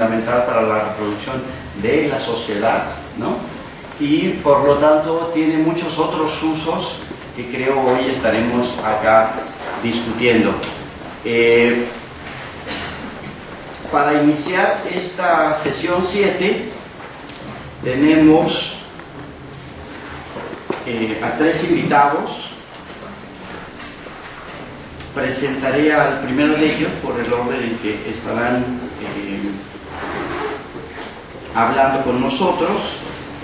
fundamental para la reproducción de la sociedad, ¿no? Y por lo tanto tiene muchos otros usos que creo hoy estaremos acá discutiendo. Para iniciar esta sesión 7 tenemos a 3 invitados. Presentaré al primero de ellos por el orden en que estarán hablando con nosotros.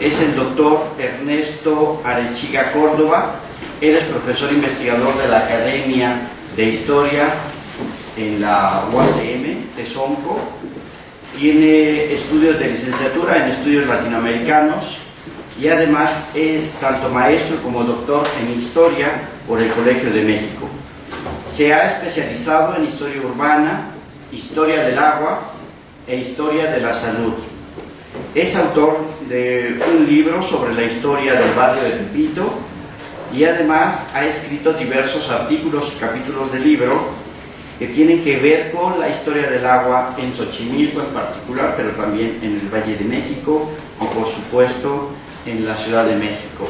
Es el doctor Ernesto Arechiga Córdoba. Él es profesor investigador de la Academia de Historia en la UACM de Sonco. Tiene estudios de licenciatura en estudios latinoamericanos y además es tanto maestro como doctor en historia por el Colegio de México. Se ha especializado en historia urbana, historia del agua e historia de la salud. Es autor de un libro sobre la historia del barrio de Tepito y además ha escrito diversos artículos y capítulos del libro que tienen que ver con la historia del agua en Xochimilco en particular, pero también en el Valle de México o por supuesto en la Ciudad de México.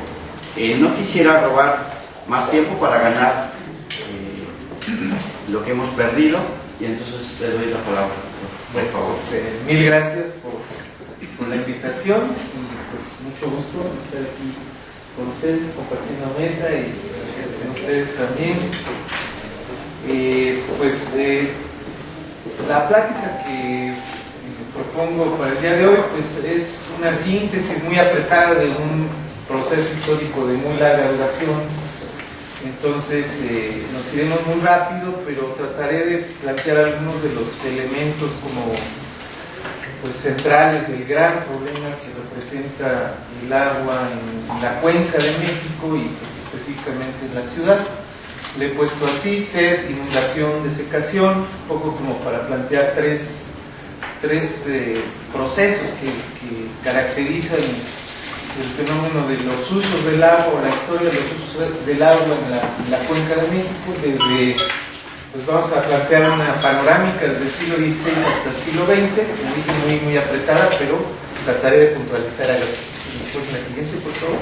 No quisiera robar más tiempo para ganar lo que hemos perdido y entonces le doy la palabra, por favor. Mil gracias por la invitación y pues mucho gusto estar aquí con ustedes compartiendo mesa y gracias con ustedes también. La plática que propongo para el día de hoy pues es una síntesis muy apretada de un proceso histórico de muy larga duración. Entonces nos iremos muy rápido, pero trataré de plantear algunos de los elementos como pues centrales del gran problema que representa el agua en la cuenca de México y pues específicamente en la ciudad. Le he puesto así: sed, inundación, desecación, un poco como para plantear tres procesos que caracterizan el fenómeno de los usos del agua, la historia de los usos del agua en la cuenca de México, desde, pues vamos a plantear una panorámica desde el siglo XVI hasta el siglo XX, muy apretada, pero trataré de puntualizar algo. La siguiente, por favor.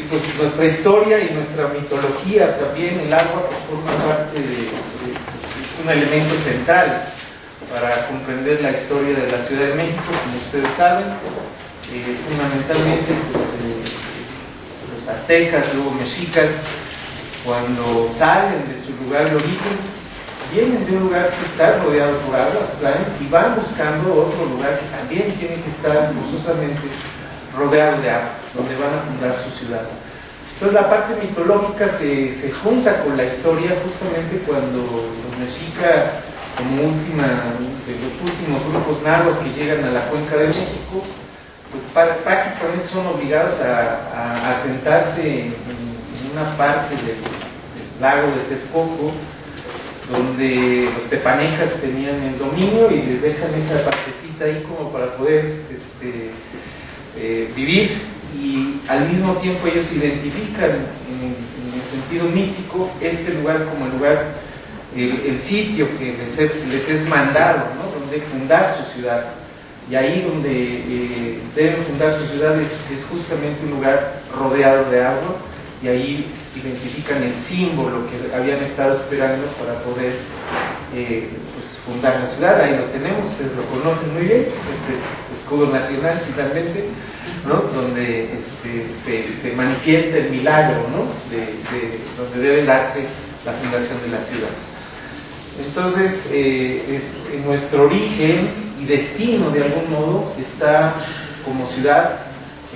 Pues nuestra historia y nuestra mitología también, el agua pues, forma parte pues, es un elemento central para comprender la historia de la Ciudad de México, como ustedes saben. Fundamentalmente pues, los aztecas, luego mexicas, cuando salen de su lugar de origen, vienen de un lugar que está rodeado por aguas, ¿saben? Y van buscando otro lugar que también tiene que estar forzosamente rodeado de agua, donde van a fundar su ciudad. Entonces la parte mitológica se junta con la historia justamente cuando los mexicas, como de los últimos grupos nahuas que llegan a la cuenca de México, pues prácticamente son obligados a asentarse en una parte del lago de Texcoco, donde los tepanecas tenían el dominio y les dejan esa partecita ahí como para poder vivir, y al mismo tiempo ellos identifican en el sentido mítico este lugar como el lugar, el sitio que les es mandado, ¿no? Donde fundar su ciudad. Y ahí donde deben fundar su ciudad es justamente un lugar rodeado de agua, y ahí identifican el símbolo que habían estado esperando para poder pues fundar la ciudad. Ahí lo tenemos, ustedes lo conocen muy bien, es el escudo nacional finalmente, ¿no? Donde se manifiesta el milagro, ¿no? Donde debe darse la fundación de la ciudad. Entonces, en nuestro origen y destino, de algún modo, está como ciudad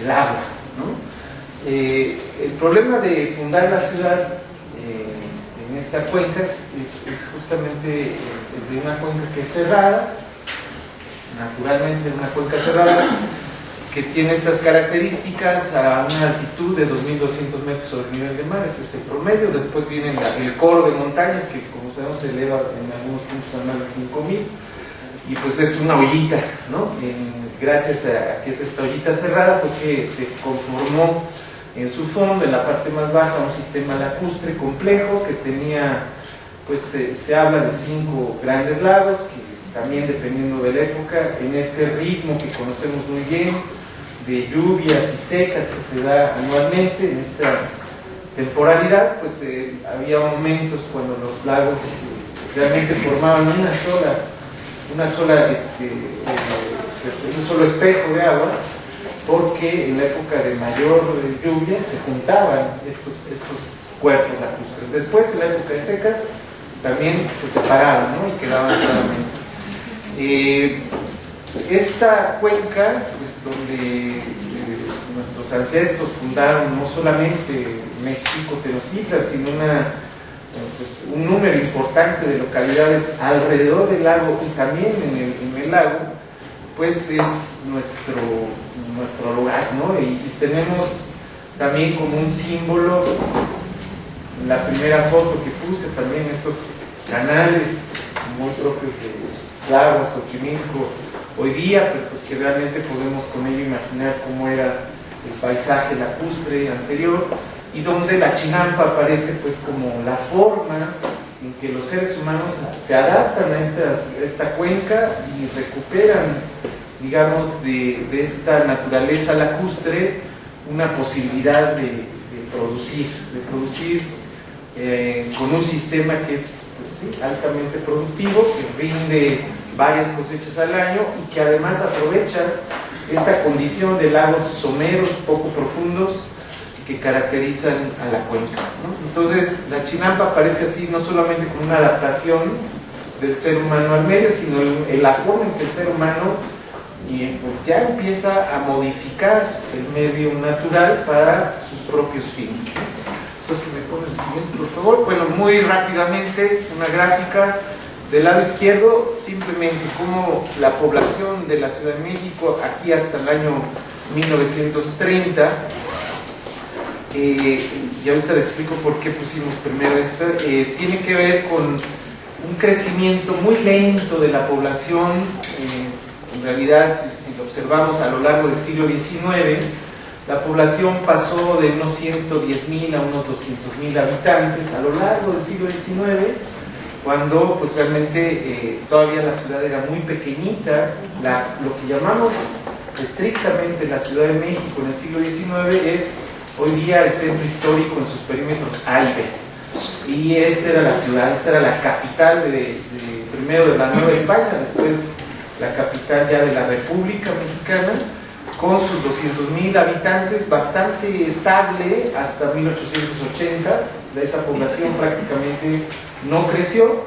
el agua, ¿no? El problema de fundar la ciudad en esta cuenca es justamente de una cuenca que es cerrada, naturalmente una cuenca cerrada, que tiene estas características a una altitud de 2.200 metros sobre el nivel del mar. Ese es el promedio. Después viene el coro de montañas, que como sabemos se eleva en algunos puntos a más de 5.000, y pues es una ollita, ¿no? Gracias a que es esta ollita cerrada fue que se conformó en su fondo, en la parte más baja, un sistema lacustre complejo que tenía, pues se habla de 5 grandes lagos que también dependiendo de la época, en este ritmo que conocemos muy bien, de lluvias y secas que se da anualmente en esta temporalidad, pues había momentos cuando los lagos realmente formaban un solo espejo de agua, porque en la época de mayor lluvia se juntaban estos cuerpos lacustres. Después, en la época de secas, también se separaban, ¿no? Y quedaban solamente. Esta cuenca, pues, donde nuestros ancestros fundaron no solamente México Tenochtitlan, sino un número importante de localidades alrededor del lago y también en el lago, pues es nuestro lugar, ¿no? Y tenemos también como un símbolo, en la primera foto que puse, también estos canales muy propios de Tláhuac, Xochimilco hoy día, pero pues que realmente podemos con ello imaginar cómo era el paisaje lacustre anterior, y donde la chinampa aparece pues como la forma en que los seres humanos se adaptan a esta cuenca y recuperan, digamos, de esta naturaleza lacustre una posibilidad de producir con un sistema que es, pues, sí, altamente productivo, que rinde varias cosechas al año y que además aprovecha esta condición de lagos someros poco profundos que caracterizan a la cuenca, ¿no? Entonces la chinampa aparece así no solamente como una adaptación del ser humano al medio, sino en la forma en que el ser humano pues ya empieza a modificar el medio natural para sus propios fines, ¿no? Eso, si me pone el siguiente, por favor. Bueno, muy rápidamente, una gráfica del lado izquierdo, simplemente como la población de la Ciudad de México aquí hasta el año 1930, y ahorita les explico por qué pusimos primero esta, tiene que ver con un crecimiento muy lento de la población. En realidad, si lo observamos a lo largo del siglo XIX, la población pasó de unos 110.000 a unos 200.000 habitantes a lo largo del siglo XIX, cuando pues realmente todavía la ciudad era muy pequeñita. Lo que llamamos estrictamente la Ciudad de México en el siglo XIX es hoy día el centro histórico en sus perímetros A y B. Y esta era la ciudad, esta era la capital primero de la Nueva España, después la capital ya de la República Mexicana, con sus 200.000 habitantes, bastante estable hasta 1880. De esa población prácticamente no creció.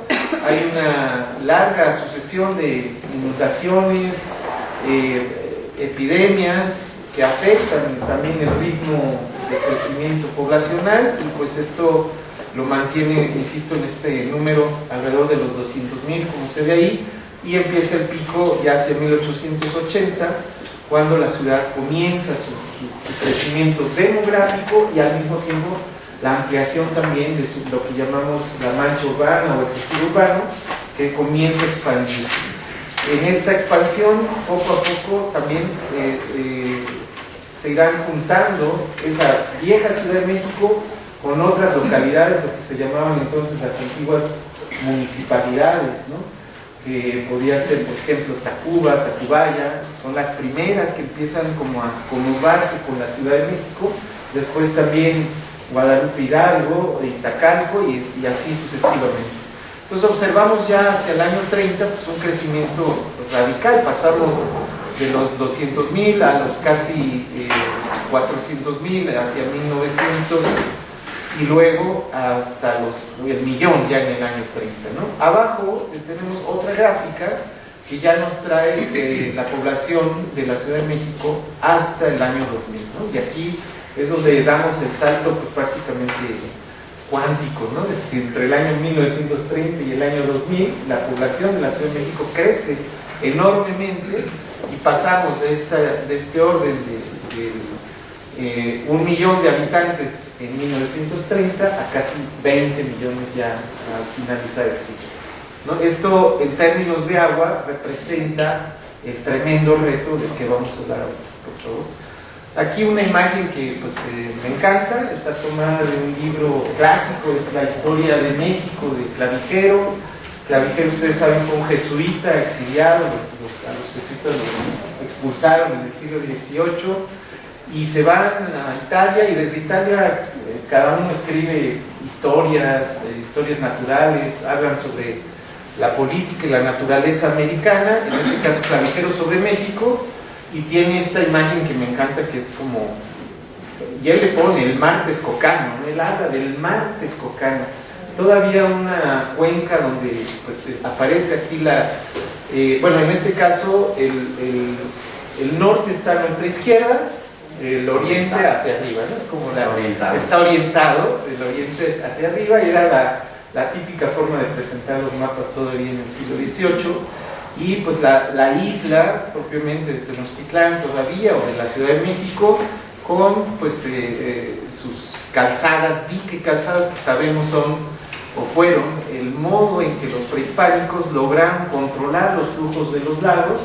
Hay una larga sucesión de inundaciones, epidemias que afectan también el ritmo de crecimiento poblacional, y pues esto lo mantiene, insisto, en este número alrededor de los 200.000, como se ve ahí, y empieza el pico ya hacia 1880, cuando la ciudad comienza su crecimiento demográfico y al mismo tiempo la ampliación también de lo que llamamos la mancha urbana o el tejido urbano, que comienza a expandirse. En esta expansión, poco a poco también se irán juntando esa vieja Ciudad de México con otras localidades, lo que se llamaban entonces las antiguas municipalidades, ¿no? Que podía ser, por ejemplo, Tacuba, Tacubaya, son las primeras que empiezan como a conurbarse con la Ciudad de México. Después también Guadalupe Hidalgo, Iztacalco y así sucesivamente. Entonces observamos ya hacia el año 30 pues un crecimiento radical. Pasamos de los 200.000 a los casi 400.000 hacia 1900, y luego hasta el millón ya en el año 30, ¿no? Abajo tenemos otra gráfica que ya nos trae la población de la Ciudad de México hasta el año 2000, ¿no? Y aquí es donde damos el salto pues prácticamente cuántico, ¿no? Entre el año 1930 y el año 2000, la población de la Ciudad de México crece enormemente, y pasamos de este orden de 1 millón de habitantes en 1930 a casi 20 millones ya al finalizar el siglo, ¿no? Esto en términos de agua representa el tremendo reto del que vamos a hablar ahora, por favor. Aquí una imagen que pues, me encanta, está tomada de un libro clásico, es La Historia de México de Clavijero. Clavijero, ustedes saben, fue un jesuita exiliado, a los jesuitas los expulsaron en el siglo XVIII y se van a Italia, y desde Italia cada uno escribe historias naturales, hablan sobre la política y la naturaleza americana, en este caso Clavijero sobre México, y tiene esta imagen que me encanta, que es como, y él le pone el mar texcocano, ¿no? Él habla del mar texcocano, todavía una cuenca donde pues aparece aquí bueno, en este caso el norte está a nuestra izquierda, el oriente hacia arriba, ¿no? Es como está orientado, el oriente es hacia arriba, y era la típica forma de presentar los mapas todavía en el siglo XVIII. Y pues la isla propiamente de Tenochtitlán todavía, o de la Ciudad de México, con pues sus calzadas, calzadas que sabemos son o fueron el modo en que los prehispánicos lograron controlar los flujos de los lagos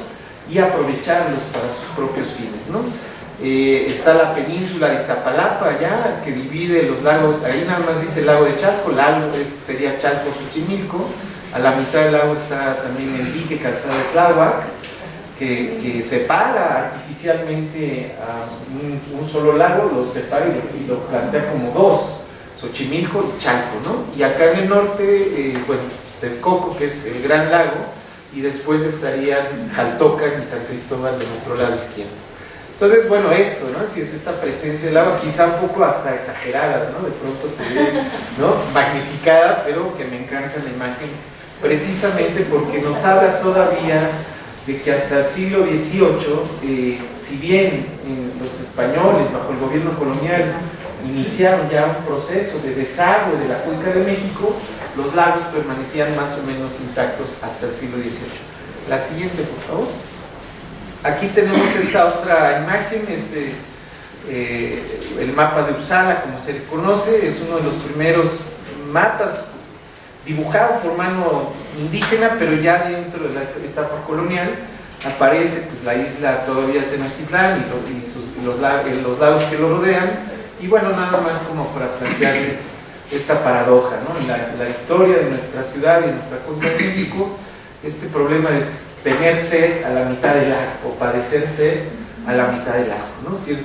y aprovecharlos para sus propios fines, ¿no? Está la península de Iztapalapa allá, que divide los lagos, ahí nada más dice el lago de Chalco, sería Chalco-Xochimilco. A la mitad del lago está también el dique calzado de Tláhuac, que separa artificialmente a un solo lago, lo separa y lo plantea como dos, Xochimilco y Chalco, ¿no? Y acá en el norte, bueno, Texcoco, que es el gran lago, y después estarían Jaltocan y San Cristóbal de nuestro lado izquierdo. Entonces, bueno, esto, ¿no? Si es esta presencia del agua, quizá un poco hasta exagerada, ¿no? De pronto se ve, ¿no? Magnificada, pero que me encanta la imagen, precisamente porque nos habla todavía de que hasta el siglo XVIII, si bien los españoles, bajo el gobierno colonial, iniciaron ya un proceso de desagüe de la cuenca de México, los lagos permanecían más o menos intactos hasta el siglo XVIII. La siguiente, por favor. Aquí tenemos esta otra imagen, es el mapa de Uppsala, como se le conoce, es uno de los primeros mapas dibujado por mano indígena, pero ya dentro de la etapa colonial aparece pues la isla todavía Tenochtitlán y los lagos que lo rodean, y bueno, nada más como para plantearles esta paradoja, ¿no? La historia de nuestra ciudad y nuestra cuenca de México, este problema de tener sed a la mitad del lago, o padecer sed a la mitad del lago, ¿no? Es decir,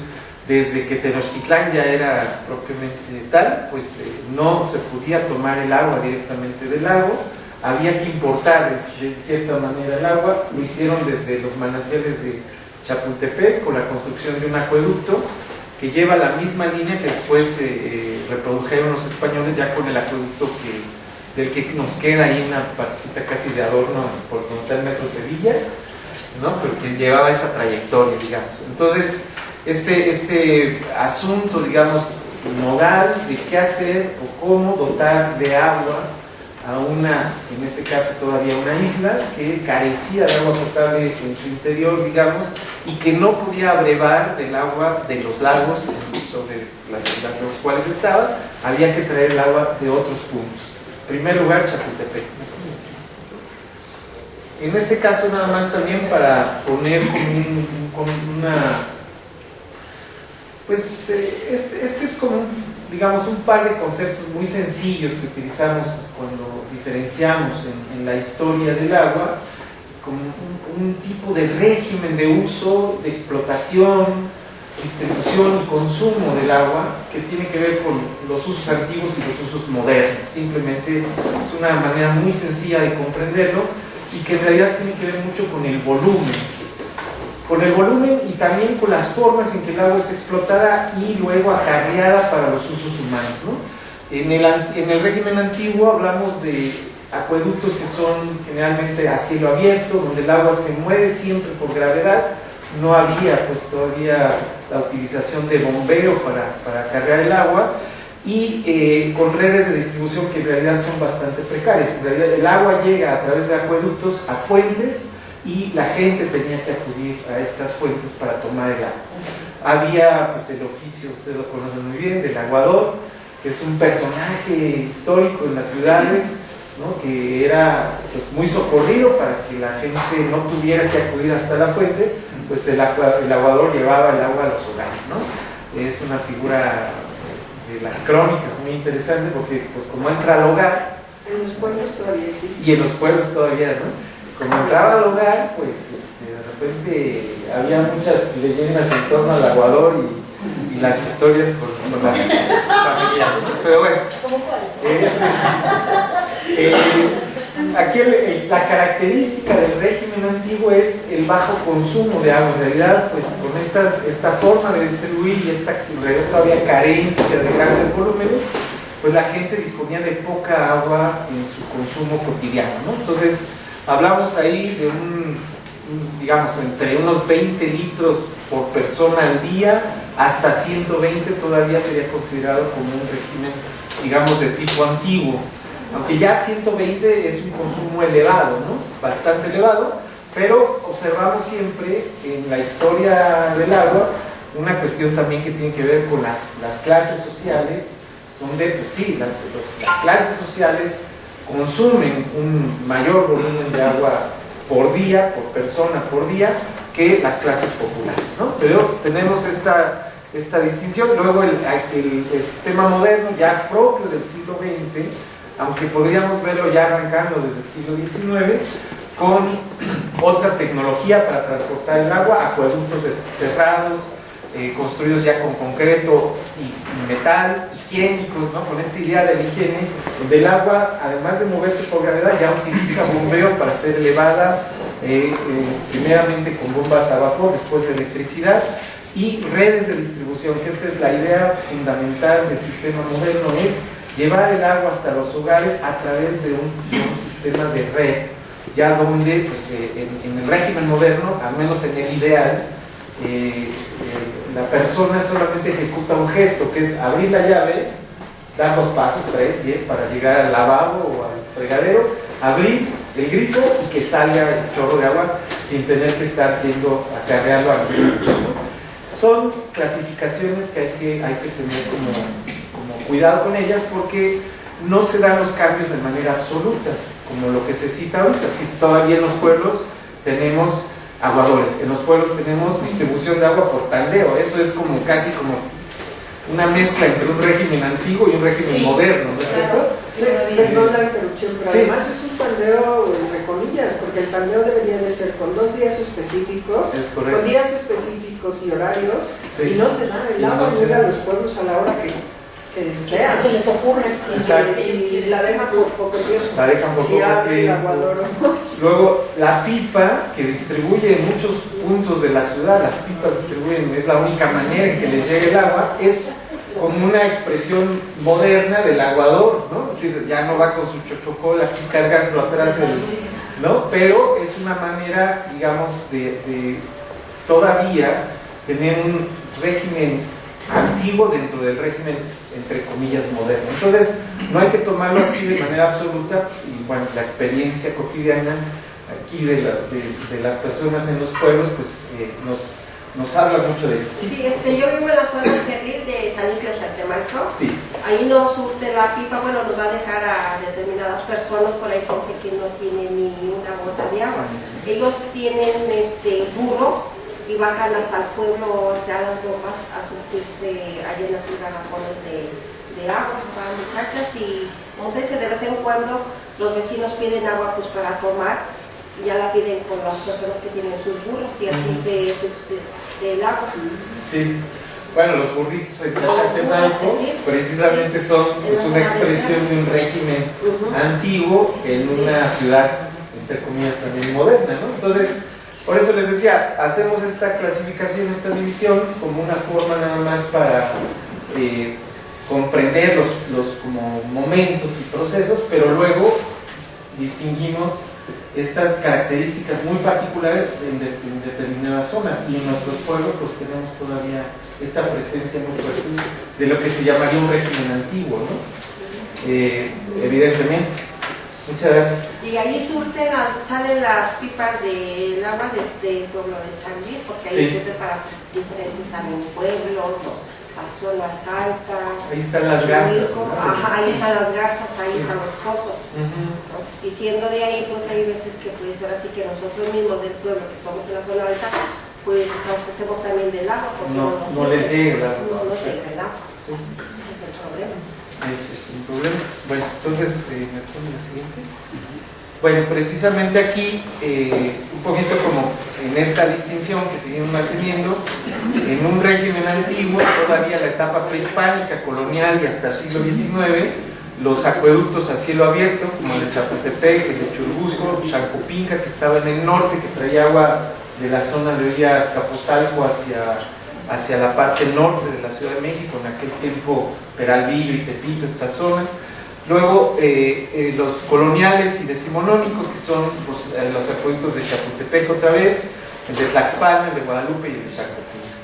desde que Tenochtitlán ya era propiamente tal, pues no se podía tomar el agua directamente del lago, había que importar de cierta manera el agua. Lo hicieron desde los manantiales de Chapultepec con la construcción de un acueducto que lleva la misma línea que después reprodujeron los españoles ya con el acueducto del que nos queda ahí una partecita casi de adorno por donde está el Metro Sevilla, ¿no? Pero que llevaba esa trayectoria, digamos. Entonces, este asunto, digamos, nodal de qué hacer o cómo dotar de agua a en este caso todavía una isla que carecía de agua potable en su interior, digamos, y que no podía abrevar del agua de los lagos sobre los cuales estaba, había que traer el agua de otros puntos. En primer lugar, Chapultepec. En este caso, nada más también para poner con una... Pues este es como, digamos, un par de conceptos muy sencillos que utilizamos cuando diferenciamos en la historia del agua, como un tipo de régimen de uso, de explotación, distribución y consumo del agua que tiene que ver con los usos antiguos y los usos modernos. Simplemente es una manera muy sencilla de comprenderlo y que en realidad tiene que ver mucho con el volumen y también con las formas en que el agua es explotada y luego acarreada para los usos humanos, ¿no? En el régimen antiguo hablamos de acueductos que son generalmente a cielo abierto, donde el agua se mueve siempre por gravedad. No había pues todavía la utilización de bombeo para cargar el agua, y con redes de distribución que en realidad son bastante precarias. En realidad el agua llega a través de acueductos a fuentes y la gente tenía que acudir a estas fuentes para tomar el agua. Había pues el oficio, ustedes lo conocen muy bien, del aguador, que es un personaje histórico en las ciudades, ¿no? Que era pues muy socorrido para que la gente no tuviera que acudir hasta la fuente, pues el aguador llevaba el agua a los hogares, ¿no? Es una figura de las crónicas muy interesante porque pues como entra al hogar, En los pueblos todavía existe. Y en los pueblos todavía, ¿no? Como entraba al hogar, pues de repente había muchas leyendas en torno al aguador y las historias con las familias, ¿no? Pero bueno, aquí la característica del régimen antiguo es el bajo consumo de agua. En realidad, pues con esta forma de distribuir y esta todavía carencia de grandes volúmenes, pues la gente disponía de poca agua en su consumo cotidiano, ¿no? Entonces, hablamos ahí de digamos, entre unos 20 litros por persona al día, hasta 120 todavía sería considerado como un régimen, digamos, de tipo antiguo. Aunque ya 120 es un consumo elevado, ¿no? Bastante elevado, pero observamos siempre en la historia del agua una cuestión también que tiene que ver con las clases sociales, donde, pues sí, las clases sociales consumen un mayor volumen de agua por día, por persona por día, que las clases populares, ¿no? Pero tenemos esta distinción. Luego el sistema moderno, ya propio del siglo XX, aunque podríamos verlo ya arrancando desde el siglo XIX, con otra tecnología para transportar el agua, acueductos cerrados, construidos ya con concreto y metal, higiénicos, ¿no? Con esta idea de la higiene, donde el agua, además de moverse por gravedad, ya utiliza bombeo para ser elevada, primeramente con bombas a vapor, después de electricidad, y redes de distribución, que esta es la idea fundamental del sistema moderno, es llevar el agua hasta los hogares a través de un sistema de red, ya donde, pues, en el régimen moderno, al menos en el ideal, la persona solamente ejecuta un gesto, que es abrir la llave, dar los pasos, 3, 10, para llegar al lavabo o al fregadero, abrir el grifo y que salga el chorro de agua sin tener que estar yendo a cargarlo al grifo. Son clasificaciones que hay que tener como cuidado con ellas, porque no se dan los cambios de manera absoluta, como lo que se cita ahorita. Si todavía en los pueblos tenemos aguadores, en los pueblos tenemos distribución de agua por tandeo, eso es como casi como una mezcla entre un régimen antiguo y un régimen moderno, ¿no es cierto? Sí, perdón la interrupción, pero además es un tandeo entre comillas, porque el tandeo debería de ser con 2 días específicos, con días específicos y horarios, y no se da, el agua llega a los pueblos a la hora que sea. Se les ocurre. Y la dejan por poco tiempo. La dejan por si poco abre el tiempo. aguador. Luego, la pipa que distribuye en muchos puntos de la ciudad, las pipas distribuyen, es la única manera en que les llegue el agua, es como una expresión moderna del aguador, ¿no? Es decir, ya no va con su chochocol aquí cargando atrás, ¿no? Pero es una manera, digamos, de todavía tener un régimen antiguo dentro del régimen, entre comillas, moderno. Entonces, no hay que tomarlo así de manera absoluta, y bueno, la experiencia cotidiana aquí de las personas en los pueblos, pues nos habla mucho de eso. Sí, yo vivo en la zona de San Isla Chaltemaco. Sí. Ahí no surte la pipa, bueno, nos va a dejar a determinadas personas, por ahí gente que no tiene ni una gota de agua. Ellos tienen burros y bajan hasta el pueblo, hacia las bombas, a surtirse allá en sus garrafones de agua para muchachas, y no sé si de vez en cuando los vecinos piden agua pues para tomar, y ya la piden con las personas que tienen sus burros, y así se subsiste el agua. Sí. Bueno, los burritos en Chaltemaco precisamente son pues, una expresión de un régimen antiguo en una ciudad, entre comillas, también moderna, ¿no? Entonces, por eso les decía, hacemos esta clasificación, esta división, como una forma nada más para comprender los como momentos y procesos, pero luego distinguimos estas características muy particulares en determinadas zonas, y en nuestros pueblos pues tenemos todavía esta presencia muy fuerte de lo que se llamaría un régimen antiguo, ¿no? Evidentemente. Muchas gracias. Y ahí salen las pipas del agua desde el pueblo de San Luis, porque ahí surte para diferentes también pueblos, las zonas altas. Ahí están las garzas, ¿no? Ajá, ahí están las garzas, ahí están los pozos. ¿No? Y siendo de ahí, pues hay veces que pues ahora sí que nosotros mismos del pueblo, que somos de la zona alta, pues hacemos también del agua, porque no les llega el agua. No nos llega el agua. Sí. Ese es un problema. Bueno, entonces, ¿me pone la siguiente? Bueno, precisamente aquí, un poquito como en esta distinción que seguimos manteniendo, en un régimen antiguo, todavía la etapa prehispánica, colonial y hasta el siglo XIX, los acueductos a cielo abierto, como el de Chapultepec, el de Churubusco, Xalcopinca, que estaba en el norte, que traía agua de la zona de hoy Azcapotzalco hacia la parte norte de la Ciudad de México, en aquel tiempo Peralvillo y Tepito, esta zona. Luego los coloniales y decimonónicos, que son pues, los acueductos de Chapultepec otra vez, el de Tlaxpala, el de Guadalupe y el de Xalcopinca.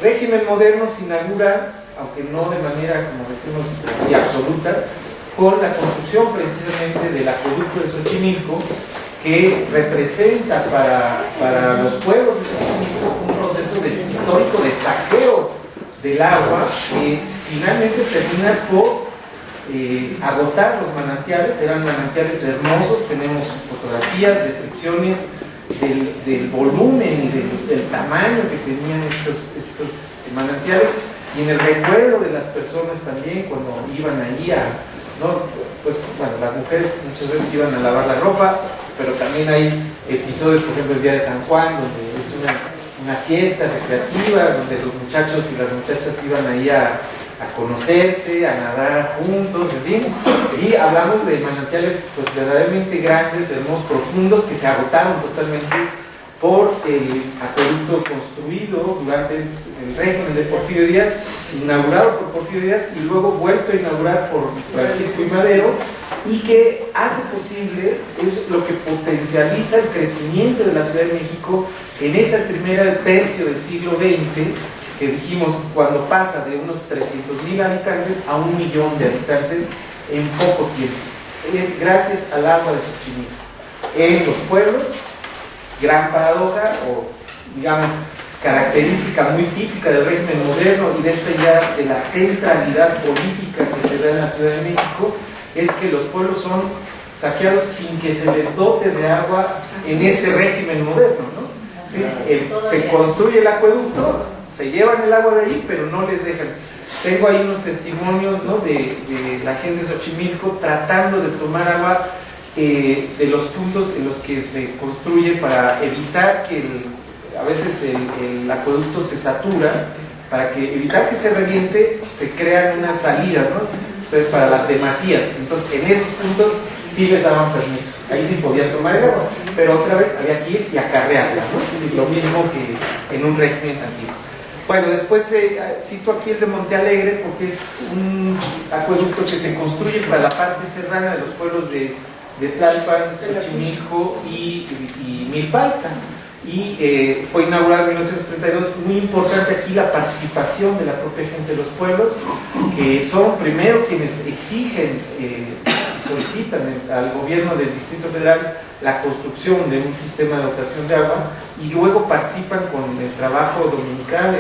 Régimen moderno se inaugura, aunque no de manera, como decimos, así absoluta, con la construcción precisamente del acueducto de Xochimilco, que representa para los pueblos de Xochimilco un proceso histórico de saqueo del agua que finalmente termina por agotar los manantiales. Eran manantiales hermosos, tenemos fotografías, descripciones del volumen y del tamaño que tenían estos manantiales, y en el recuerdo de las personas también cuando iban allí pues bueno, las mujeres muchas veces iban a lavar la ropa, pero también hay episodios, por ejemplo el día de San Juan, donde es una fiesta recreativa, donde los muchachos y las muchachas iban ahí a conocerse, a nadar juntos, en fin, y hablamos de manantiales pues, verdaderamente grandes, hermosos, profundos, que se agotaron totalmente por el acueducto construido durante el régimen de Porfirio Díaz, inaugurado por Porfirio Díaz y luego vuelto a inaugurar por Francisco I. Madero, y que hace posible, es lo que potencializa el crecimiento de la Ciudad de México en ese primer tercio del siglo XX, que dijimos cuando pasa de unos 300,000 habitantes a 1 millón de habitantes en poco tiempo, gracias al agua de Xochimilco. En los pueblos, gran paradoja, o digamos característica muy típica del régimen moderno y de esta idea de la centralidad política que se da en la Ciudad de México, es que los pueblos son saqueados sin que se les dote de agua en este régimen moderno, ¿no? ¿Sí? Se construye el acueducto, se llevan el agua de ahí, pero no les dejan. Tengo ahí unos testimonios, ¿no?, de la gente de Xochimilco tratando de tomar agua de los puntos en los que se construye para evitar que a veces el acueducto se satura, para que evitar que se reviente, se crean unas salidas, ¿no?, entonces, para las demasías. Entonces en esos puntos sí les daban permiso, ahí sí podían tomar el agua, pero otra vez había que ir y acarrearla, ¿no? Es decir, lo mismo que en un régimen antiguo. Bueno, después cito aquí el de Monte Alegre porque es un acueducto que se construye para la parte serrana de los pueblos de Tlalpan, Xochimilco y Milpalta, y fue inaugurado en 1932. Muy importante aquí la participación de la propia gente de los pueblos, que son primero quienes exigen, solicitan al gobierno del Distrito Federal la construcción de un sistema de dotación de agua, y luego participan con el trabajo dominical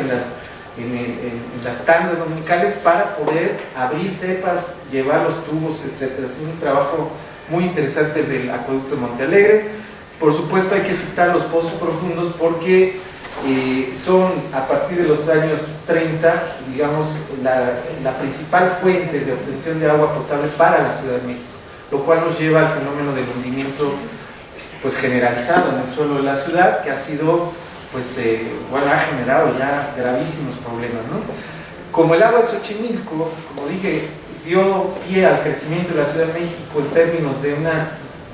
en las tandas dominicales para poder abrir cepas, llevar los tubos, etc. Es un trabajo muy interesante del acueducto de Monte Alegre. Por supuesto hay que citar los pozos profundos porque son a partir de los años 30, digamos, la principal fuente de obtención de agua potable para la Ciudad de México, lo cual nos lleva al fenómeno del hundimiento pues generalizado en el suelo de la ciudad, que ha sido, pues, bueno, ha generado ya gravísimos problemas, ¿no? Como el agua de Xochimilco, como dije, dio pie al crecimiento de la Ciudad de México en términos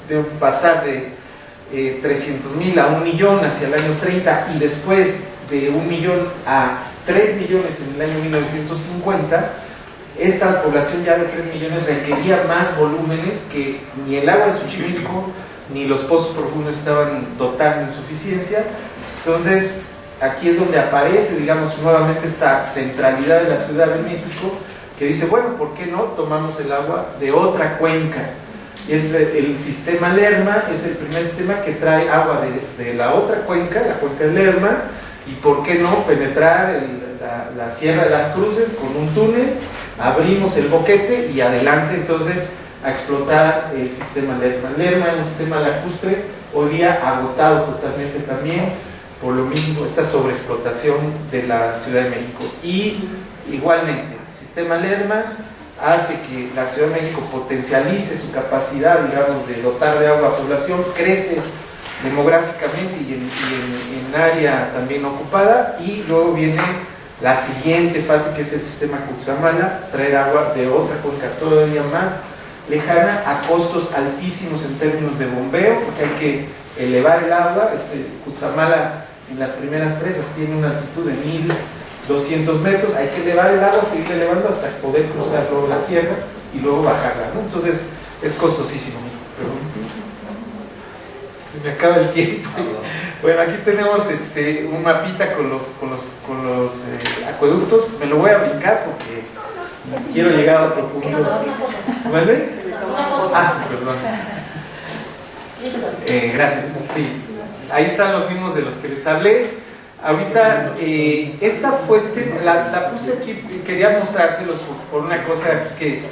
de pasar de 300,000 a 1 millón hacia el año 30, y después de 1 millón a 3 millones en el año 1950, esta población ya de 3 millones requería más volúmenes que ni el agua de Xochimilco ni los pozos profundos estaban dotando en suficiencia. Entonces aquí es donde aparece, digamos, nuevamente esta centralidad de la Ciudad de México, que dice, bueno, ¿por qué no tomamos el agua de otra cuenca? Es el sistema Lerma, es el primer sistema que trae agua desde la otra cuenca, la cuenca de Lerma, y ¿por qué no penetrar la Sierra de las Cruces con un túnel? Abrimos el boquete y adelante entonces a explotar el sistema Lerma. Lerma es un sistema lacustre, hoy día agotado totalmente también, por lo mismo esta sobreexplotación de la Ciudad de México. Y igualmente, el sistema Lerma hace que la Ciudad de México potencialice su capacidad, digamos, de dotar de agua a población, crece demográficamente y en área también ocupada, y luego viene la siguiente fase, que es el sistema Cutzamala, traer agua de otra cuenca todavía más lejana a costos altísimos en términos de bombeo, porque hay que elevar el agua. Cutzamala en las primeras presas tiene una altitud de 1200 metros, hay que elevar el agua, seguir elevando hasta poder cruzar luego la sierra y luego bajarla, ¿no? Entonces es costosísimo. Pero se me acaba el tiempo. Bueno, aquí tenemos un mapita con los acueductos. Me lo voy a brincar porque quiero llegar a otro punto. ¿Vale? Perdón. Gracias. Sí. Ahí están los mismos de los que les hablé. Ahorita, esta fuente la puse aquí, quería mostrárselos por una cosa aquí que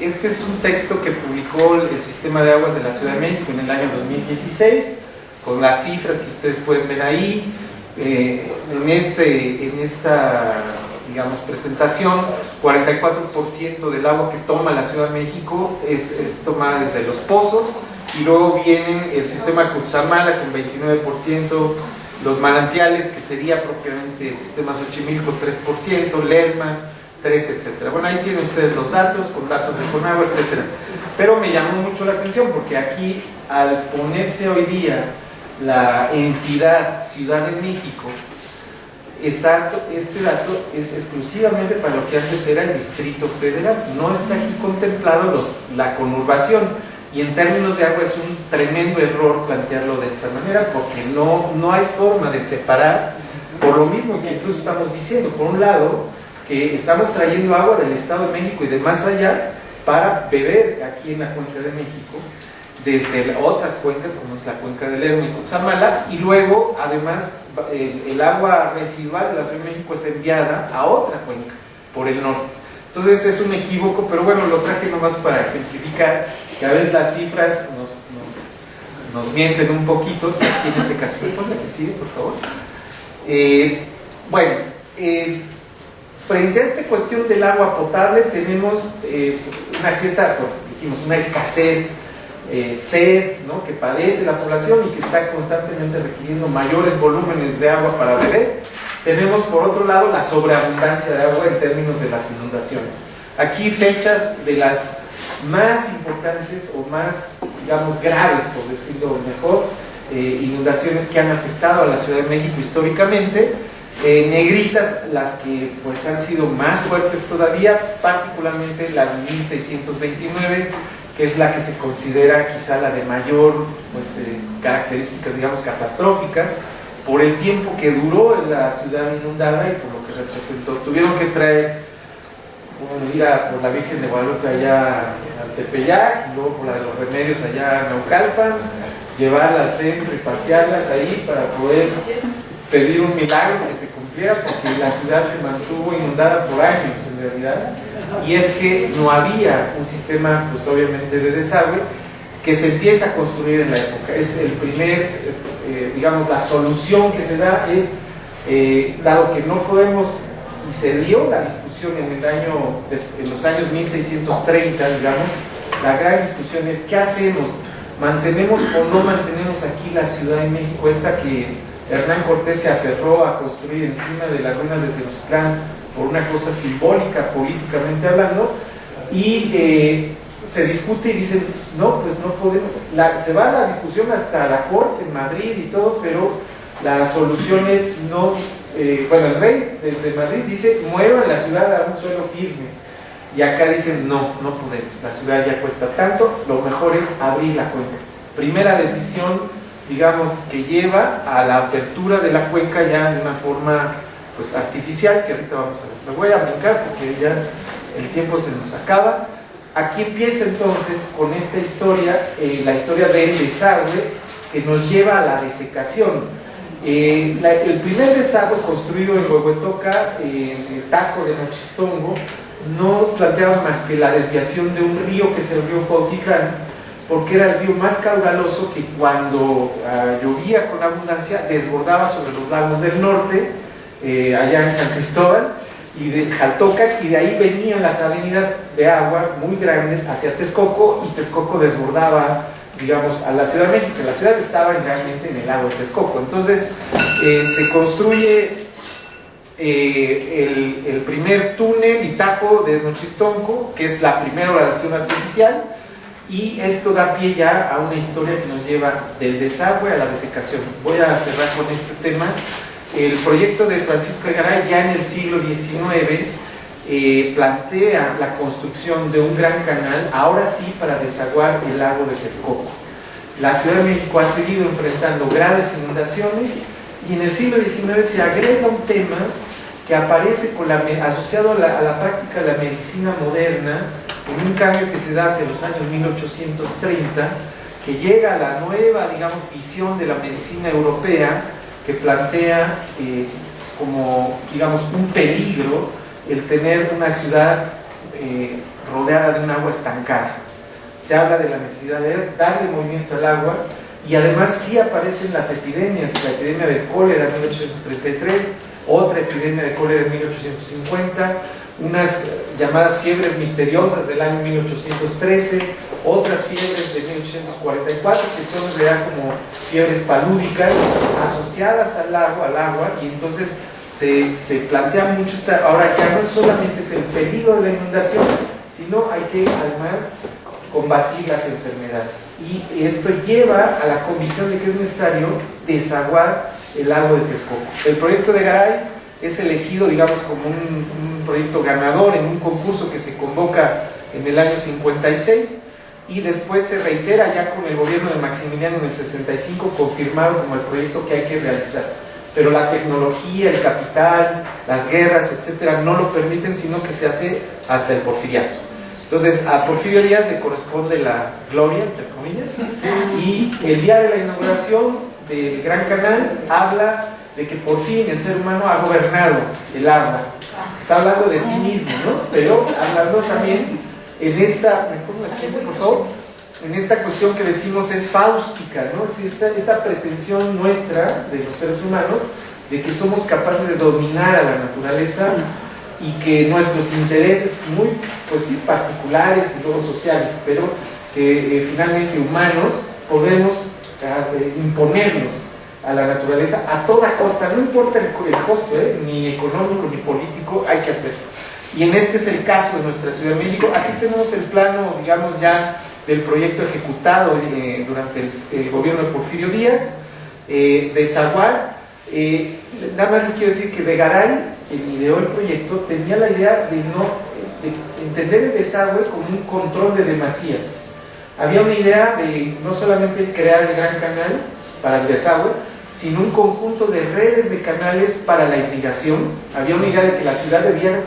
este es un texto que publicó el Sistema de Aguas de la Ciudad de México en el año 2016, con las cifras que ustedes pueden ver ahí. En esta, digamos, presentación, 44% del agua que toma la Ciudad de México es tomada desde los pozos, y luego vienen el sistema Cutzamala con 29%, los manantiales, que sería propiamente el sistema Xochimilco, 3%, Lerma, 3%, etc. Bueno, ahí tienen ustedes los datos, con datos de Conagua, etc. Pero me llamó mucho la atención porque aquí, al ponerse hoy día la entidad Ciudad de México, este dato es exclusivamente para lo que antes era el Distrito Federal. No está aquí contemplado la conurbación. Y en términos de agua es un tremendo error plantearlo de esta manera, porque no hay forma de separar, por lo mismo que incluso estamos diciendo, por un lado, que estamos trayendo agua del Estado de México y de más allá para beber aquí en la cuenca de México, desde otras cuencas como es la cuenca del Lerma y Cutzamala, y luego además el agua residual de la Ciudad de México es enviada a otra cuenca por el norte. Entonces es un equívoco, pero bueno, lo traje nomás para ejemplificar que a veces las cifras nos mienten un poquito. Aquí en este caso, ponle que sigue, por favor. Frente a esta cuestión del agua potable tenemos una cierta, dijimos, una escasez, sed, ¿no?, que padece la población y que está constantemente requiriendo mayores volúmenes de agua para beber. Tenemos por otro lado la sobreabundancia de agua en términos de las inundaciones. Aquí fechas de las más importantes o más, digamos, graves, por decirlo mejor, inundaciones que han afectado a la Ciudad de México históricamente. Negritas las que pues han sido más fuertes todavía, particularmente la de 1629, que es la que se considera quizá la de mayor características, digamos, catastróficas, por el tiempo que duró en la ciudad inundada y por lo que representó. Tuvieron que ir por la Virgen de Guadalupe allá al Tepeyac, y luego por la de los Remedios allá a Naucalpan, llevarla al centro y pasearlas ahí para poder pedir un milagro que se cumpliera, porque la ciudad se mantuvo inundada por años en realidad, y es que no había un sistema, pues obviamente, de desagüe que se empieza a construir en la época. Es el primer, digamos, la solución que se da es, dado que no podemos, y se dio la discusión en los años 1630, digamos, la gran discusión es ¿qué hacemos? ¿Mantenemos o no mantenemos aquí la Ciudad de México, esta que Hernán Cortés se aferró a construir encima de las ruinas de Tenochtitlán por una cosa simbólica, políticamente hablando? Y se discute y dicen, no, pues no podemos. Se va la discusión hasta la corte en Madrid y todo, pero la solución es no. El rey desde Madrid dice, muevan la ciudad a un suelo firme. Y acá dicen, no podemos, la ciudad ya cuesta tanto, lo mejor es abrir la cuenca. Primera decisión, digamos, que lleva a la apertura de la cuenca ya de una forma pues artificial, que ahorita vamos a ver. Me voy a brincar porque ya el tiempo se nos acaba. Aquí empieza entonces con esta historia, la historia del desagüe que nos lleva a la desecación. El primer desagüe construido en Huehuetoca, en el Tajo de Nochistongo, no planteaba más que la desviación de un río que es el río Cuautitlán, porque era el río más caudaloso que cuando llovía con abundancia desbordaba sobre los lagos del norte, allá en San Cristóbal, y de Jaltocac, y de ahí venían las avenidas de agua muy grandes hacia Texcoco, y Texcoco desbordaba, digamos, a la Ciudad de México. La ciudad estaba realmente en el lago de Texcoco. Entonces se construye el primer túnel y tajo de Nochistonco, que es la primera oración artificial, y esto da pie ya a una historia que nos lleva del desagüe a la desecación. Voy a cerrar con este tema. El proyecto de Francisco de Garay ya en el siglo XIX plantea la construcción de un gran canal, ahora sí para desaguar el lago de Texcoco. La Ciudad de México ha seguido enfrentando graves inundaciones, y en el siglo XIX se agrega un tema que aparece asociado a la práctica de la medicina moderna, en un cambio que se da hacia los años 1830, que llega a la nueva, digamos, visión de la medicina europea, que plantea como, digamos, un peligro el tener una ciudad rodeada de un agua estancada. Se habla de la necesidad de darle movimiento al agua, y además sí aparecen las epidemias, la epidemia de cólera en 1833, otra epidemia de cólera en 1850, unas llamadas fiebres misteriosas del año 1813, otras fiebres de 1844 que son en realidad como fiebres palúdicas asociadas al agua, y entonces se plantea mucho ahora ya no solamente es el peligro de la inundación, sino hay que además combatir las enfermedades, y esto lleva a la convicción de que es necesario desaguar el lago de Texcoco. El proyecto de Garay es elegido, digamos, como un proyecto ganador en un concurso que se convoca en el año 56, y después se reitera ya con el gobierno de Maximiliano en el 65, confirmado como el proyecto que hay que realizar. Pero la tecnología, el capital, las guerras, etcétera, no lo permiten, sino que se hace hasta el porfiriato. Entonces a Porfirio Díaz le corresponde la gloria, entre comillas, y el día de la inauguración del Gran Canal habla de que por fin el ser humano ha gobernado el agua. Está hablando de sí mismo, ¿no? Pero hablando también en esta, ¿me pongo la siguiente, por favor? En esta cuestión que decimos es fáustica, ¿no? Es esta pretensión nuestra de los seres humanos de que somos capaces de dominar a la naturaleza, y que nuestros intereses muy, pues sí, particulares y luego sociales, pero que finalmente humanos podemos imponernos a la naturaleza a toda costa, no importa el costo, ni económico ni político, hay que hacerlo. Y en este es el caso de nuestra Ciudad de México. Aquí tenemos el plano, digamos, ya del proyecto ejecutado durante el gobierno de Porfirio Díaz, desaguar. Nada más les quiero decir que de Garay, quien ideó el proyecto, tenía la idea de entender el desagüe como un control de demasías. Había una idea de no solamente crear el Gran Canal para el desagüe, sino un conjunto de redes de canales para la irrigación. Había una idea de que la ciudad debía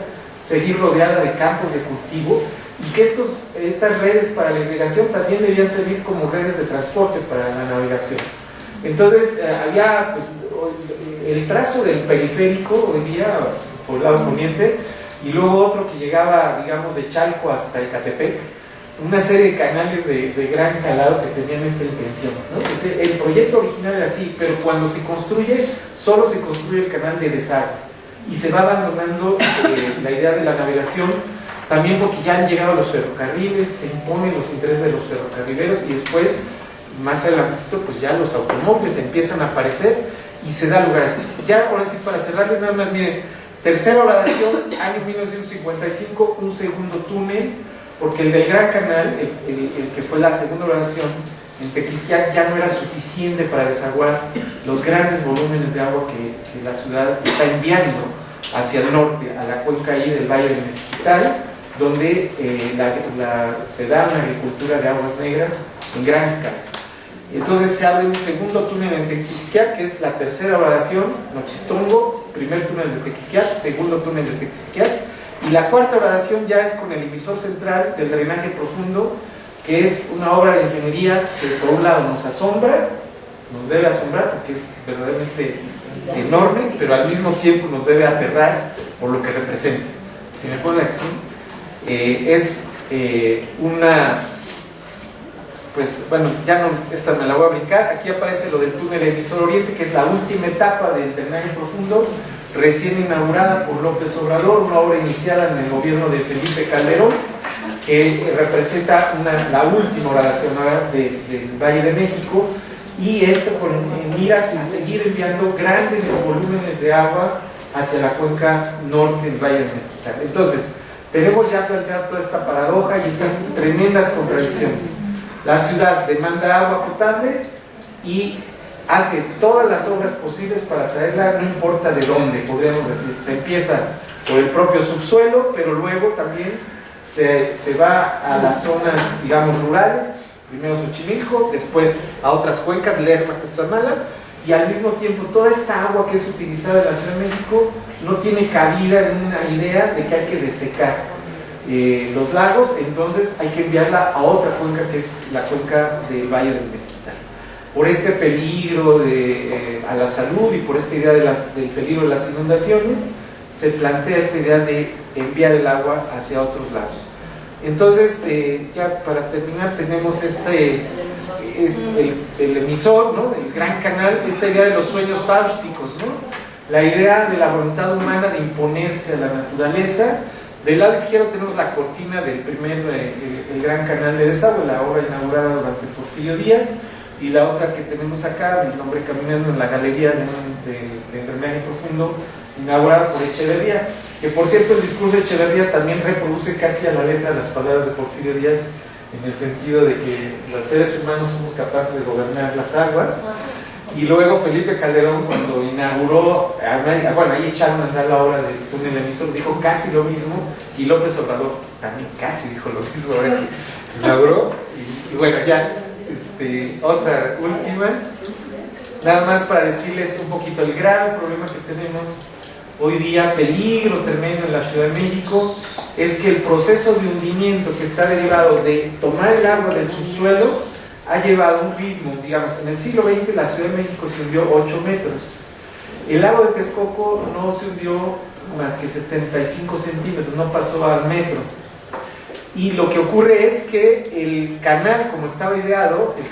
seguir rodeada de campos de cultivo, y que estas redes para la irrigación también debían servir como redes de transporte para la navegación. Entonces había, pues, el trazo del periférico hoy día por el lado poniente, y luego otro que llegaba, digamos, de Chalco hasta Ecatepec, una serie de canales de gran calado que tenían esta intención, ¿no? Entonces, el proyecto original era así, pero cuando se construye, solo se construye el canal de desagüe, y se va abandonando la idea de la navegación, también porque ya han llegado los ferrocarriles, se imponen los intereses de los ferrocarrileros, y después, más adelantito, pues ya los automóviles empiezan a aparecer, y se da lugar a esto. Ya, ahora sí, para cerrarles nada más, miren, tercera oración, año 1955, un segundo túnel, porque el del Gran Canal, el que fue la segunda oración en Tequisquiac, ya no era suficiente para desaguar los grandes volúmenes de agua que la ciudad está enviando hacia el norte, a la cuenca ahí del Valle del Mezquital, donde se da una agricultura de aguas negras en gran escala. Entonces se abre un segundo túnel en Tequisquiac, que es la tercera oración, Nochistongo, primer túnel de Tequisquiac, segundo túnel de Tequisquiac, y la cuarta oración ya es con el emisor central del drenaje profundo, que es una obra de ingeniería que por un lado nos asombra, nos debe asombrar porque es verdaderamente enorme, pero al mismo tiempo nos debe aterrar por lo que representa. Si me ponen así, es una... Pues bueno, ya no, esta me la voy a brincar. Aquí aparece lo del túnel emisor oriente, que es la última etapa del drenaje profundo. recién inaugurada por López Obrador, una obra iniciada en el gobierno de Felipe Calderón, que representa la última obra nacional del Valle de México, y esto con miras en seguir enviando grandes volúmenes de agua hacia la cuenca norte del Valle de Mezquital. Entonces, tenemos ya planteado toda esta paradoja y estas tremendas contradicciones. La ciudad demanda agua potable y hace todas las obras posibles para traerla, no importa de dónde, podríamos decir. Se empieza por el propio subsuelo, pero luego también se va a las zonas, digamos, rurales, primero Xochimilco, después a otras cuencas, Lerma, Cutzamala, y al mismo tiempo toda esta agua que es utilizada en la Ciudad de México no tiene cabida en una idea de que hay que desecar los lagos, entonces hay que enviarla a otra cuenca, que es la cuenca del Valle del Mezquital. Por este peligro a la salud y por esta idea del peligro de las inundaciones, se plantea esta idea de enviar el agua hacia otros lados. Entonces, ya para terminar, tenemos el emisor, ¿no?, el Gran Canal, esta idea de los sueños fáusticos, ¿no?, la idea de la voluntad humana de imponerse a la naturaleza. Del lado izquierdo tenemos la cortina del el Gran Canal de Desagüe, la obra inaugurada durante Porfirio Díaz, y la otra que tenemos acá, El hombre caminando en la galería de Drenaje Profundo, inaugurada por Echeverría, que por cierto el discurso de Echeverría también reproduce casi a la letra las palabras de Porfirio Díaz, en el sentido de que los seres humanos somos capaces de gobernar las aguas. Y luego Felipe Calderón, cuando inauguró, bueno, ahí echaron a andar la obra del túnel emisor, dijo casi lo mismo, y López Obrador también casi dijo lo mismo ahora que inauguró. Y bueno, ya, otra última, nada más para decirles un poquito el grave problema que tenemos hoy día, peligro tremendo en la Ciudad de México, es que el proceso de hundimiento que está derivado de tomar el agua del subsuelo ha llevado un ritmo, digamos, en el siglo XX la Ciudad de México se hundió 8 metros, el lago de Texcoco no se hundió más que 75 centímetros, no pasó al metro. Y lo que ocurre es que el canal, como estaba ideado, el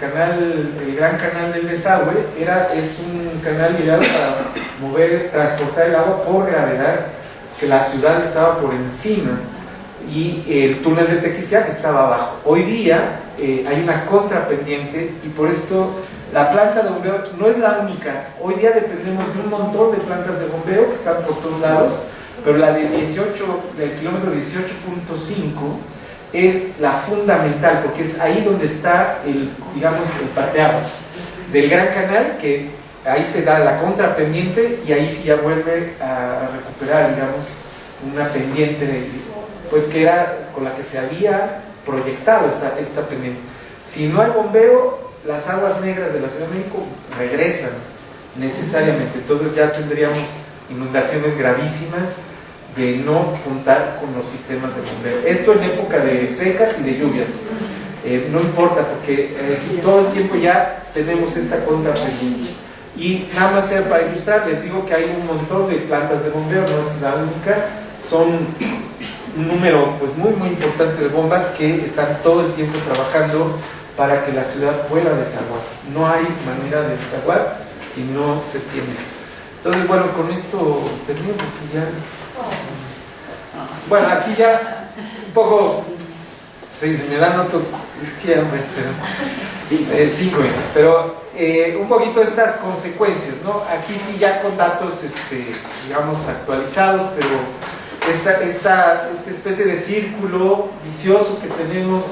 Gran Canal del Desagüe, es un canal ideado para transportar el agua por gravedad, que la ciudad estaba por encima, y el túnel de Tequisquiac estaba abajo. Hoy día hay una contrapendiente, y por esto la planta de bombeo no es la única. Hoy día dependemos de un montón de plantas de bombeo que están por todos lados, pero la del kilómetro 18.5 es la fundamental, porque es ahí donde está el parteaguas del Gran Canal, que ahí se da la contrapendiente y ahí sí ya vuelve a recuperar, digamos, una pendiente, pues que era con la que se había proyectado esta pendiente. Si no hay bombeo, las aguas negras de la Ciudad de México regresan necesariamente, entonces ya tendríamos inundaciones gravísimas de no contar con los sistemas de bombeo. Esto en época de secas y de lluvias. No importa, porque todo el tiempo ya tenemos esta contrapendiente. Y nada más para ilustrar, les digo que hay un montón de plantas de bombeo, no es la única, son un número pues muy importante de bombas que están todo el tiempo trabajando para que la ciudad pueda desaguar. No hay manera de desaguar si no se tiene esto. Entonces, bueno, con esto termino porque ya... Bueno, aquí ya un poco... Sí, me dan otros... Es que ya me espero. 5 minutos, pero un poquito estas consecuencias, ¿no? Aquí sí ya con datos, digamos, actualizados, pero esta especie de círculo vicioso que tenemos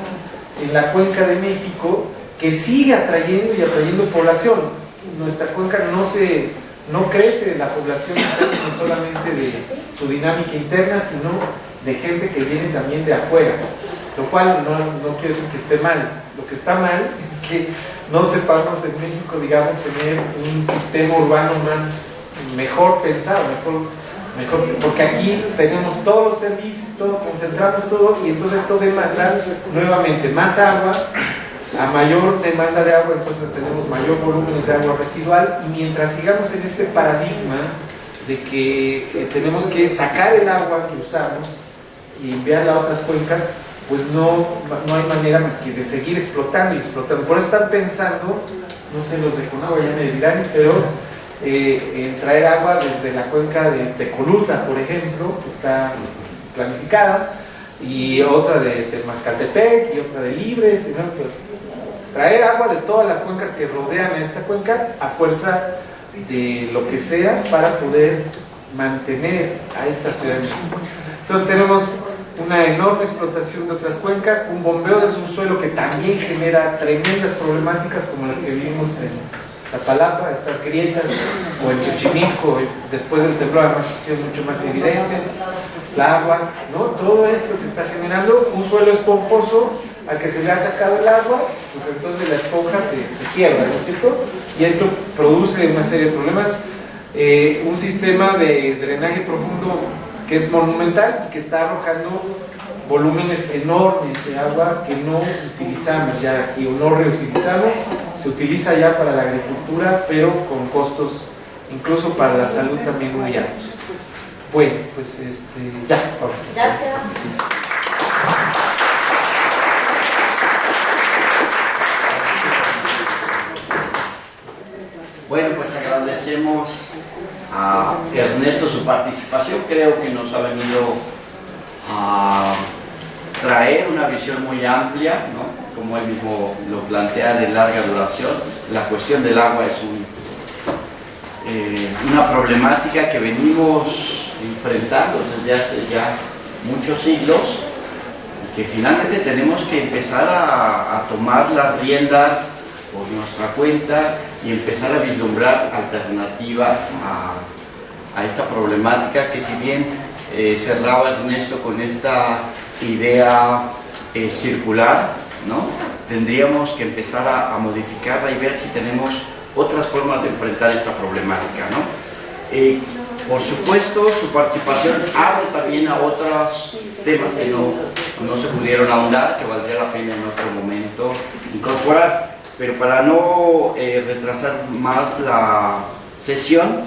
en la cuenca de México, que sigue atrayendo y atrayendo población. Nuestra cuenca no crece la población no solamente de su dinámica interna, sino de gente que viene también de afuera, lo cual no quiere decir que esté mal. Lo que está mal es que no sepamos en México, digamos, tener un sistema urbano mejor pensado, mejor, porque aquí tenemos todos los servicios, concentramos todo, y entonces esto demanda nuevamente más agua. A mayor demanda de agua, entonces tenemos mayor volúmenes de agua residual, y mientras sigamos en este paradigma de que tenemos que sacar el agua que usamos y enviarla a otras cuencas, pues no hay manera más que de seguir explotando y explotando. Por eso están pensando, no sé, los de Conagua ya me dirán, pero en traer agua desde la cuenca de Tecolutla, por ejemplo, que está planificada, y otra de Temascaltepec y otra de Libres, ¿no? Traer agua de todas las cuencas que rodean esta cuenca a fuerza de lo que sea para poder mantener a esta ciudad de México. Entonces tenemos una enorme explotación de otras cuencas, un bombeo de subsuelo que también genera tremendas problemáticas como las que vimos en Iztapalapa, estas grietas, o en Xochimilco, después del temblor además han sido mucho más evidentes, el agua, ¿no? Todo esto que está generando un suelo esponjoso al que se le ha sacado el agua, pues entonces la esponja se quiebra, ¿no es cierto? Y esto produce una serie de problemas, un sistema de drenaje profundo que es monumental y que está arrojando volúmenes enormes de agua que no utilizamos ya aquí o no reutilizamos, se utiliza ya para la agricultura, pero con costos incluso para la salud también muy altos. Bueno, pues ya, ahora sí. Gracias. Sí. Bueno, pues agradecemos a Ernesto su participación. Creo que nos ha venido a traer una visión muy amplia, ¿no? Como él mismo lo plantea, de larga duración. La cuestión del agua es una problemática que venimos enfrentando desde hace ya muchos siglos y que finalmente tenemos que empezar a tomar las riendas por nuestra cuenta y empezar a vislumbrar alternativas a esta problemática que, si bien cerraba Ernesto con esta idea circular, ¿no? Tendríamos que empezar a modificarla y ver si tenemos otras formas de enfrentar esta problemática, ¿no? Por supuesto, su participación abre también a otros temas que no se pudieron ahondar, que valdría la pena en otro momento incorporar. Pero para no retrasar más la sesión,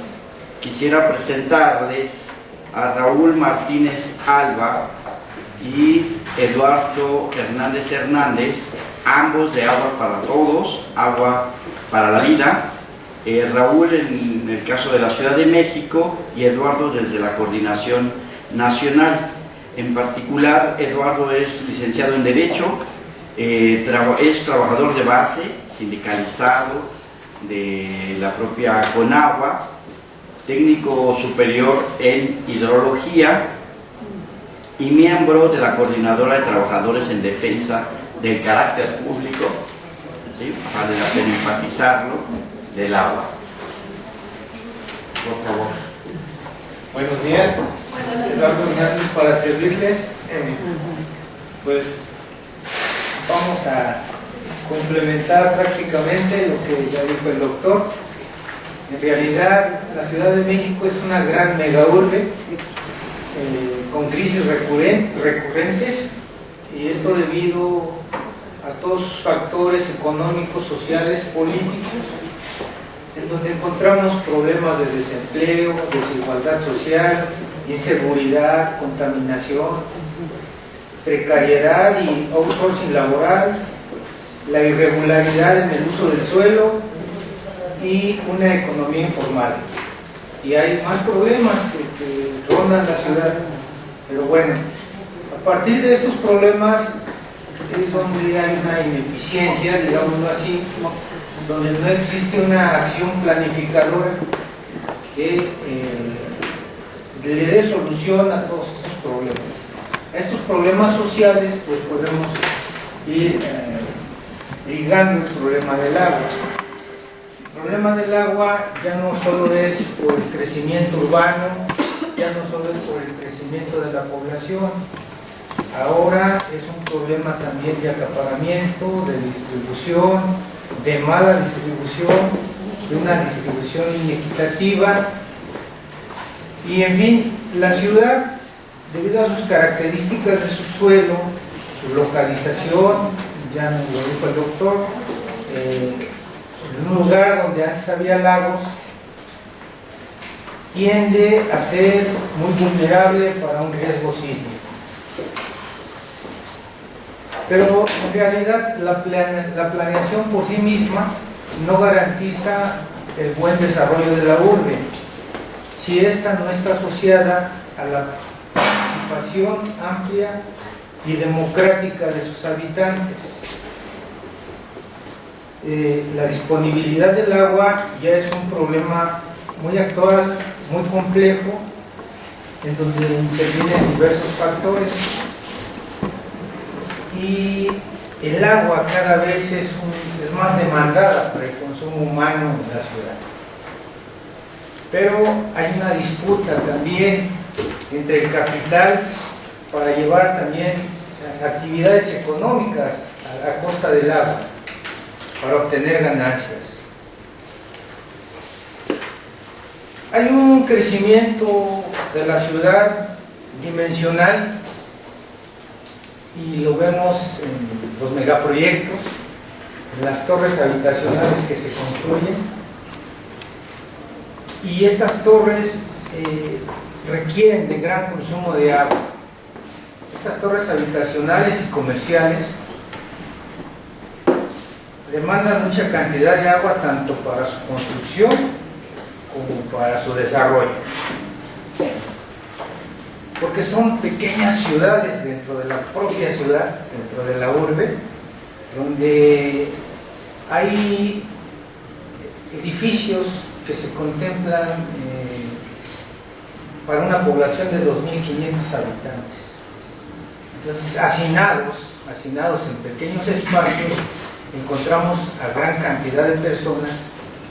quisiera presentarles a Raúl Martínez Alba y Eduardo Hernández, ambos de Agua para Todos, Agua para la Vida. Raúl en el caso de la Ciudad de México y Eduardo desde la Coordinación Nacional. En particular, Eduardo es licenciado en Derecho, es trabajador de base, sindicalizado de la propia Conagua, técnico superior en hidrología y miembro de la Coordinadora de Trabajadores en Defensa del Carácter Público, ¿sí? Vale la pena enfatizarlo, del agua. Por favor. Buenos días. Eduardo Hernández para servirles. Pues vamos a complementar prácticamente lo que ya dijo el doctor. En realidad, la Ciudad de México es una gran megaurbe con crisis recurrentes, y esto debido a todos sus factores económicos, sociales, políticos, en donde encontramos problemas de desempleo, desigualdad social, inseguridad, contaminación, precariedad y outsourcing laboral, la irregularidad en el uso del suelo y una economía informal. Y hay más problemas que rondan la ciudad, pero bueno, a partir de estos problemas es donde hay una ineficiencia, digámoslo así, donde no existe una acción planificadora que le dé solución a todos estos problemas. A estos problemas sociales, pues podemos ir ligando el problema del agua. El problema del agua ya no solo es por el crecimiento urbano, ya no solo es por el crecimiento de la población, ahora es un problema también de acaparamiento, de distribución, de mala distribución, de una distribución inequitativa, y en fin, la ciudad, debido a sus características de subsuelo, su localización, ya nos lo dijo el doctor, en un lugar donde antes había lagos, tiende a ser muy vulnerable para un riesgo sísmico. Pero en realidad la planeación por sí misma no garantiza el buen desarrollo de la urbe, si ésta no está asociada a la participación amplia y democrática de sus habitantes. La disponibilidad del agua ya es un problema muy actual, muy complejo, en donde intervienen diversos factores, y el agua cada vez es más demandada para el consumo humano en la ciudad. Pero hay una disputa también entre el capital para llevar también actividades económicas a costa del agua, para obtener ganancias. Hay un crecimiento de la ciudad dimensional, y lo vemos en los megaproyectos, en las torres habitacionales que se construyen, y estas torres requieren de gran consumo de agua. Estas torres habitacionales y comerciales demandan mucha cantidad de agua, tanto para su construcción como para su desarrollo, porque son pequeñas ciudades dentro de la propia ciudad, dentro de la urbe, donde hay edificios que se contemplan para una población de 2.500 habitantes. Entonces, hacinados en pequeños espacios, encontramos a gran cantidad de personas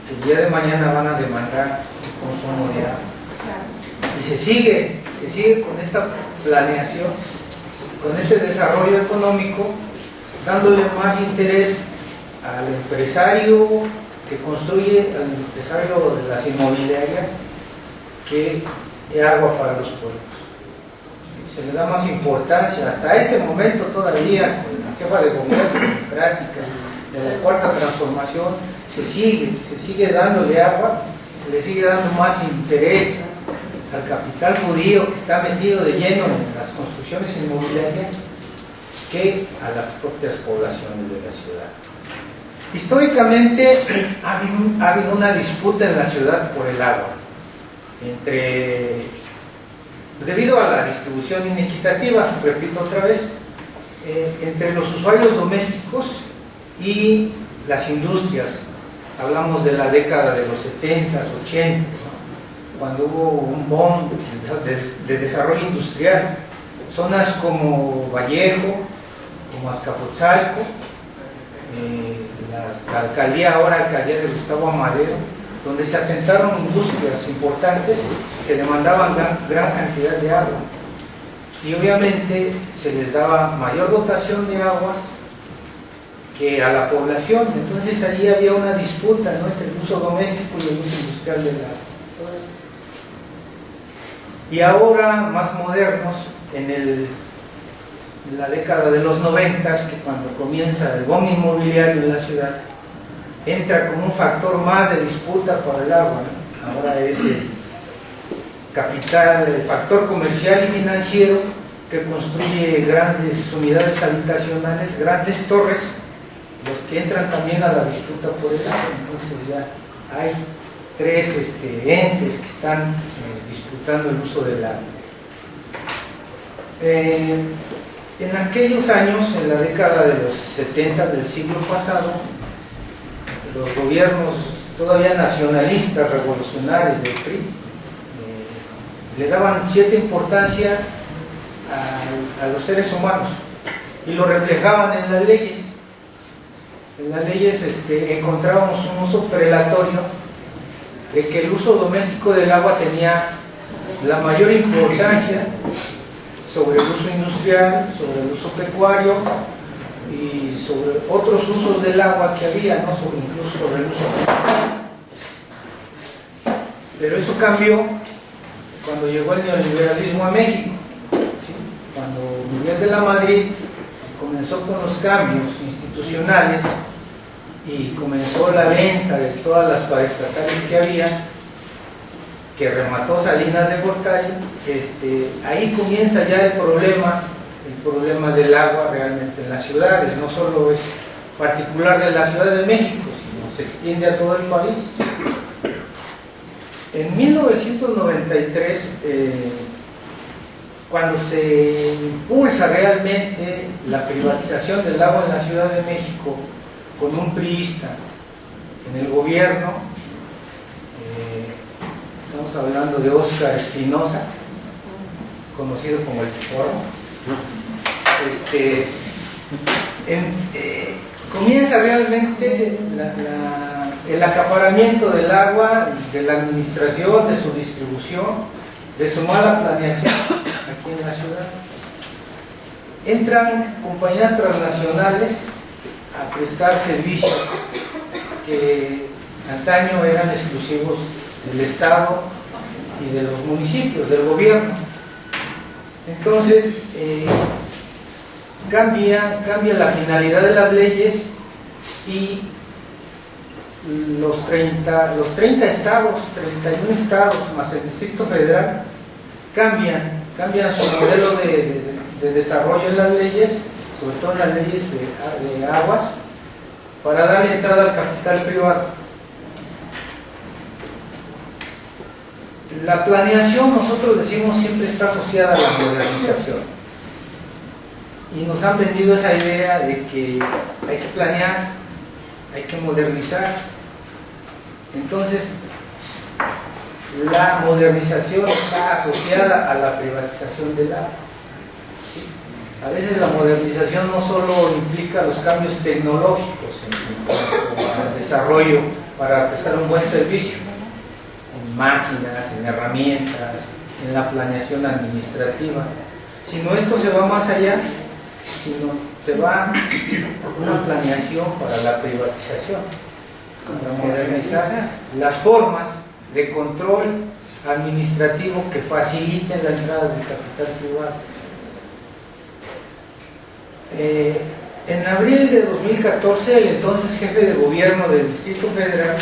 que el día de mañana van a demandar el consumo de agua. Y se sigue con esta planeación, con este desarrollo económico, dándole más interés al empresario que construye, al empresario de las inmobiliarias, que agua para los pueblos. Se le da más importancia, hasta este momento todavía, con la jefa de gobierno democrática, de la cuarta transformación, se sigue dándole agua, se le sigue dando más interés al capital judío que está metido de lleno en las construcciones inmobiliarias que a las propias poblaciones de la ciudad. Históricamente ha habido una disputa en la ciudad por el agua, debido a la distribución inequitativa, repito otra vez, entre los usuarios domésticos y las industrias. Hablamos de la década de los 70, 80, ¿no?, cuando hubo un boom de desarrollo industrial. Zonas como Vallejo, como Azcapotzalco, la alcaldía, ahora alcaldía de Gustavo Amadero, donde se asentaron industrias importantes que demandaban gran cantidad de agua, y obviamente se les daba mayor dotación de agua que a la población. Entonces allí había una disputa, ¿no?, entre el uso doméstico y el uso industrial del agua. Y ahora, más modernos, en la década de los 90, que cuando comienza el boom inmobiliario en la ciudad, entra como un factor más de disputa por el agua, ¿no? Ahora es el capital, el factor comercial y financiero, que construye grandes unidades habitacionales, grandes torres, los que entran también a la disputa por el agua. Entonces ya hay tres entes que están disputando el uso del agua. En aquellos años, en la década de los 70 del siglo pasado, los gobiernos todavía nacionalistas, revolucionarios del PRI, le daban cierta importancia a los seres humanos y lo reflejaban en las leyes. En las leyes encontrábamos un uso prelatorio de que el uso doméstico del agua tenía la mayor importancia sobre el uso industrial, sobre el uso pecuario y sobre otros usos del agua que había, ¿no?, incluso sobre el uso pecuario. Pero eso cambió cuando llegó el neoliberalismo a México, ¿sí? Cuando Miguel de la Madrid comenzó con los cambios institucionales y comenzó la venta de todas las paraestatales que había, que remató Salinas de Gortari, ahí comienza ya el problema del agua realmente en las ciudades. No solo es particular de la Ciudad de México, sino se extiende a todo el país. En 1993, cuando se impulsa realmente la privatización del agua en la Ciudad de México con un priista en el gobierno, estamos hablando de Óscar Espinosa, conocido como el Porro, comienza realmente el acaparamiento del agua, de la administración, de su distribución, de su mala planeación aquí en la ciudad. Entran compañías transnacionales a prestar servicios que antaño eran exclusivos del Estado y de los municipios, del gobierno. Entonces, cambia la finalidad de las leyes y los 30 estados, 31 estados más el Distrito Federal cambian su modelo de desarrollo en las leyes, sobre todo en las leyes de aguas, para darle entrada al capital privado. La planeación, nosotros decimos, siempre está asociada a la modernización. Y nos han vendido esa idea de que hay que planear, hay que modernizar. Entonces, la modernización está asociada a la privatización del agua. ¿Sí? A veces la modernización no solo implica los cambios tecnológicos en el desarrollo para prestar un buen servicio, en máquinas, en herramientas, en la planeación administrativa, sino esto se va más allá, sino se va a una planeación para la privatización, para modernizar las formas de control administrativo que faciliten la entrada del capital privado. En abril de 2014, el entonces jefe de gobierno del Distrito Federal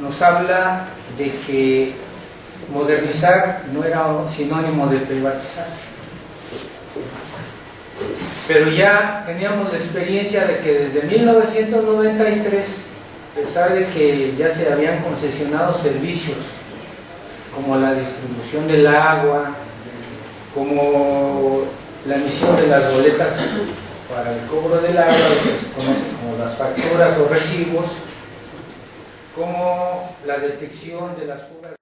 nos habla de que modernizar no era sinónimo de privatizar. Pero ya teníamos la experiencia de que desde 1993, a pesar de que ya se habían concesionado servicios como la distribución del agua, como la emisión de las boletas para el cobro del agua, lo que se conoce como las facturas o recibos, como la detección de las fugas